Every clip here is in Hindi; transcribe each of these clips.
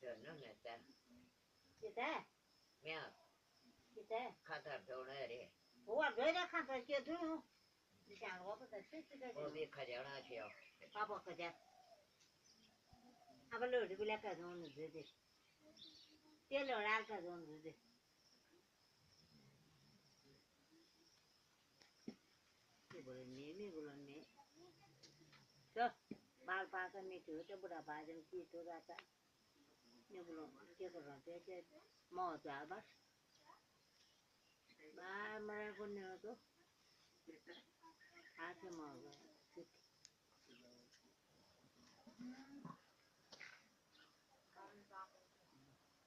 no neta. Kita? Mia, Kita? kata donere. Ủa, đứa nó không phải kia thứ không? Đi chàng có cái thích cái O bi kajana chio. Papa cái gì? À, bây giờ đi lấy cái gì nữa đi. Tiền rồi ăn cái gì nữa đi. Cái bữa nay mi bữa nay. Cho, बाल पाकर में क्यों तो बुरा बाजन की तो जाता ये बोलो क्या कर रहा है क्या मौत है बस बाहर मरे को नहीं हो तो आके मर गया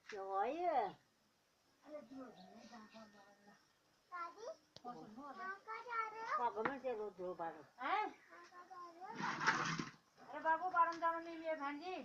क्या है पापा में चलो दो बार अरे बाबू बारम जाने नहीं लिए भांजी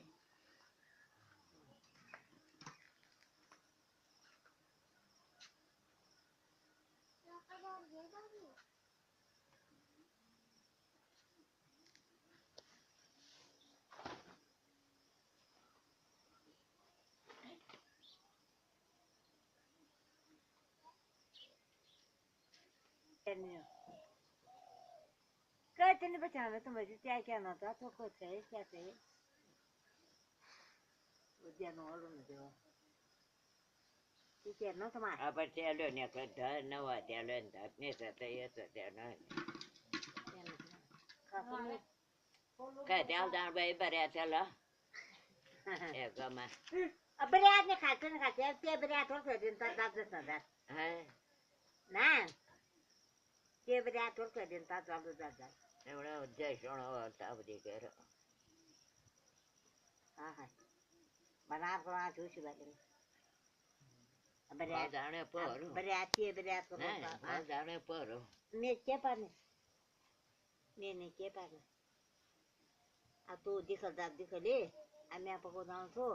कहते नहीं बचाना तुम मुझे क्या क्या ना था तो कुछ है क्या थे वो जानवर में जो क्या ना तुम्हारे Apa telo ne kata na wa telo nda ne sa te ye sa te na. Ka tel dan bai bare telo. E kama. अब बरियात ने खाते हैं ते बरियात हो के दिन तक दाद दाद Ha. ना ते बरियात हो के दिन तक दाद दाद Ne ora je sono wa ta budi kero. हाँ हाँ बना बना चूसी बैठे Ba dane poro. बरियात ये बरियात को Ne, ba dane poro. ने क्या पाने ने क्या पाने अब तो दिखल दाद दिखले अब मैं आपको दाऊं तो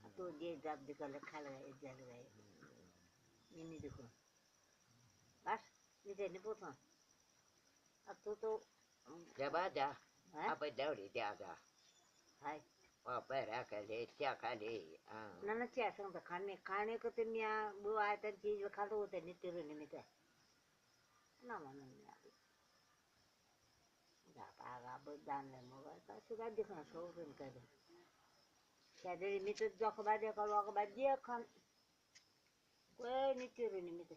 अब तो ये दाद दिखले खा लगा इधर गए नहीं देखो बस नहीं नहीं पूछना अब तो Ja ba ja. हाँ Apa dau di ja ja. हाय Wa ba ra ka le tia ka le. ना ना क्या संग तो खाने को तो मियाँ वो आए तो चीज़ खा लो तो नहीं तेरे नहीं मिलता ना मानो मियाँ जाता आगा बदान ले मगर तो सुधा दिखना शौक इनका दे क्या दे मित्र जो खबर दे कल खबर दिया खान कोई नहीं तेरे नहीं मिलता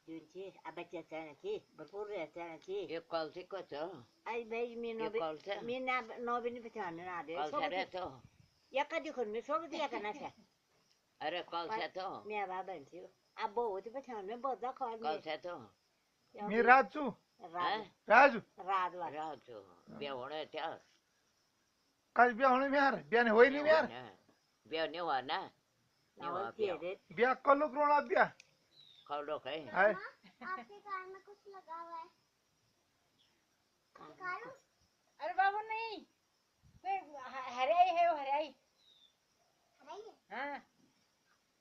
जुनची अब बच्चे चलने की बरपूर रहे चलने की Ye kol si ko to. आई भाई मी नौ भी नहीं पहचानने ना दे Kol sa re to. या कभी खुद में शौक दिया करना चाहिए Are kol sa to. मैं बाबा बंसी अब बहुत पहचानने बहुत ज़्यादा Kol sa to. Me Raju Ha? Raju रात वाला Ra to. Bia wona tia. काय बिया होणे म्यार बियाने होई नाही म्यार Bia ni wa na. Ni wa bia. बिया कल्लो क्रोणा बिया Kol do kai. हाय आपके कार में कुछ लगा हुआ है कालू अरे बाबू नहीं हरियाई है वो हरियाई हराई है हाँ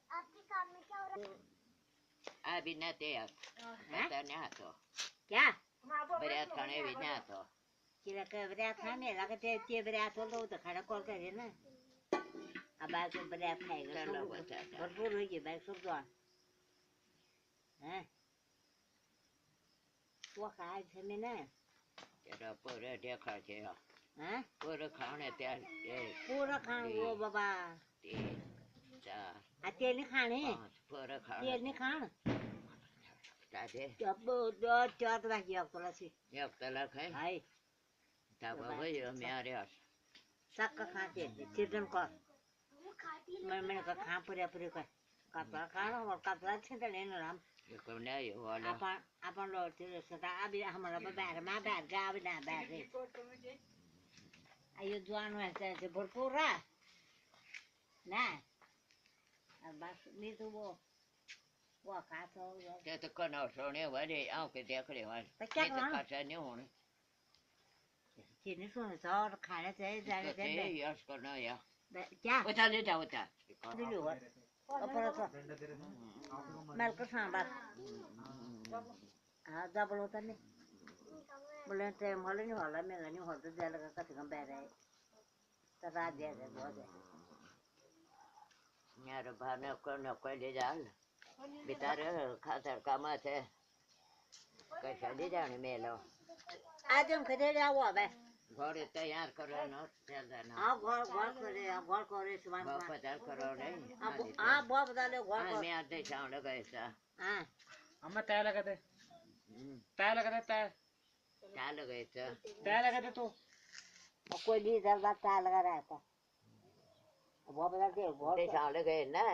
आपके कार में क्या हो रहा है Abi na te ya. Mata ni ato. क्या Bariat kane bi na to. किला के बरिया खाने लगा ते बरिया तो लो तो खाना कॉल करे ना अब बाल के बरिया खाएगा Chalo सब bata ta. भरपूर हो गई भाई सब तो हैं वो खाए थे में ना Jara pore dia kha che ya. हैं Pore khane te ye. पूरा खान वो बाबा Ti. Cha. तेल नहीं खाने Pore khane. तेल नहीं खान Ta de. जब दो चार तो बाकी अब तो लसी Yak ta la kai. Hi Ta ba ba yo mi are. सक्का खाते चिकन का वो खाती मैंने कहा खा पूरे पूरे का कपड़ा खाना और कपड़ा छिंटा लेना Ram Ye ko na yo wala. अपन लोग तेरे सदा अभी हमारा बैग माँ बैग जा अभी ना बैग है आयु जवान वैसे ऐसे भरपूर रहा ना अब बस नहीं तो वो खाता हो गया Te to ko na so ne wa de au ke de kre wa. तो क्या Te to करना ka sa ne ho ne. चीनी सुन तो और खाने चाहिए जाने Te चाहिए yas ko na ya. क्या Wata le ta wata. दिलू है ऊपर तो मिलकर सांबर हाँ डबल होता नहीं बोले टाइम हॉल नहीं हॉल में नहीं हॉल तो जा लगा कथी कम बैठ रहे तो रात दे दे बहुत है nhà rồi bà nó quay đi ra bị ta đó khá thật cả mà thế cái sẽ đi ra này mẹ lo आज हम कदे जा हुआ बे घर तैयार करो nó चल जाना हां घर करे सुबह घर पचार करो नहीं हां बहुत बता ले घर मैं आते शाम लगा ऐसा हां अम्मा तय लगा दे तय क्या लगा ऐसा तय लगा दे तू और कोई भी इधर बात ता लगा रहा था बहुत बता के घर ते शाम लगा ना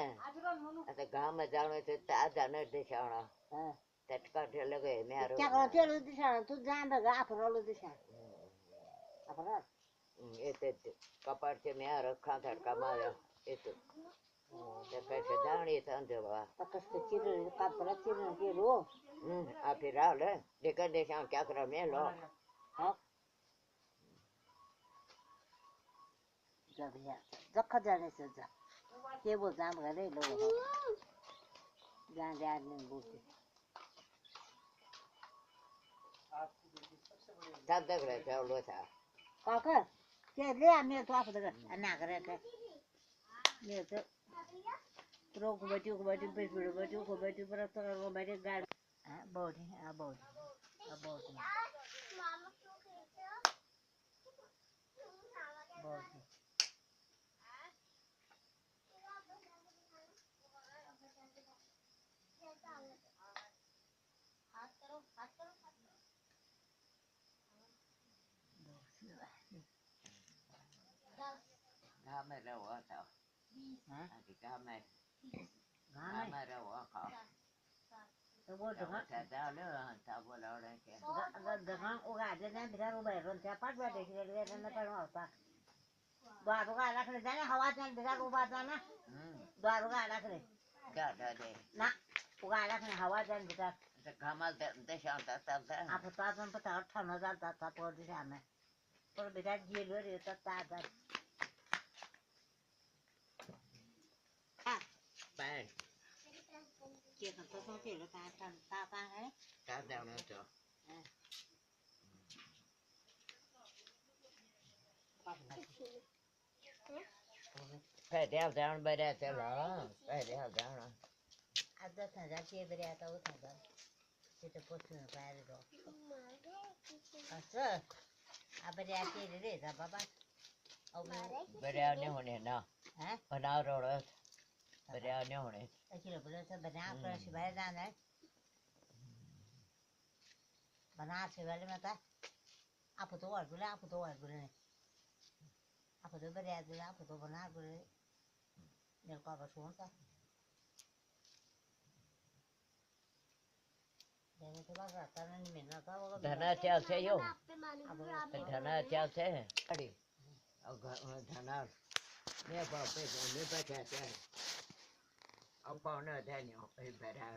आता गांव में जाने तो ता जाने ते शाम हां तटका ठे लगे मैं क्या करते हो दिशा तू जान बगा अपरो दिशा अपरा ये कपाट से मैं रखा तड़का मारा ये तो कैसे जानी था अंदर पकस के चिर का पर चिर के रो आप फिर आओ ले देखा देखा क्या करो मैं लो हां जब या जख जाने से जा के वो जाम करे लो जान जान नहीं बोलते तब तक रहे थे लो था काका के ले आने तो आप दगा ना करे थे ये तो प्रो को बैठी पे को बैठी पर तो वो बैठे गाड़ हां बहुत है बहुत मामा क्यों खेलते हो बहुत गाँव में रहो था हां अभी गाँव में रहो खाओ तो वो दगा था डालो था बोला उन्हें के दगा उगा दे ना बिना रो बैठ रोन पाट बैठ के ना पर होता द्वार उगा रख ले जाने हवा चल बिना रो बात ना द्वार उगा रख ले क्या था दे ना उगा रख ले हवा चल बिना तो कमाल दे शाम तक तब था आप पास में पता 8000 था पर दिशा में पर बेटा जी लो रे तो ता पैर के तो सोचे लो ता है तब जाने तो phải đeo down by that đó phải đeo down ada thằng ra kia về tao thằng đó thì tôi post nó phải rồi à à về kia để ra baba ông by đeo nếu hồi này nào hả hồi nào rồi đó by đeo nếu hồi này cái là bữa sau bana phải sẽ phải ra đấy bana sẽ phải mà ta apa tu ở bữa này apa tu về ra bữa apa tu bana bữa nếu có xuống ta để tôi bắt ra ta nên mình nó có धना चाल से यो पे मानी धना चाल से अड़ी धना मैं बाप पे मैं बचा चाहे अब पाने धन्य पे बैठा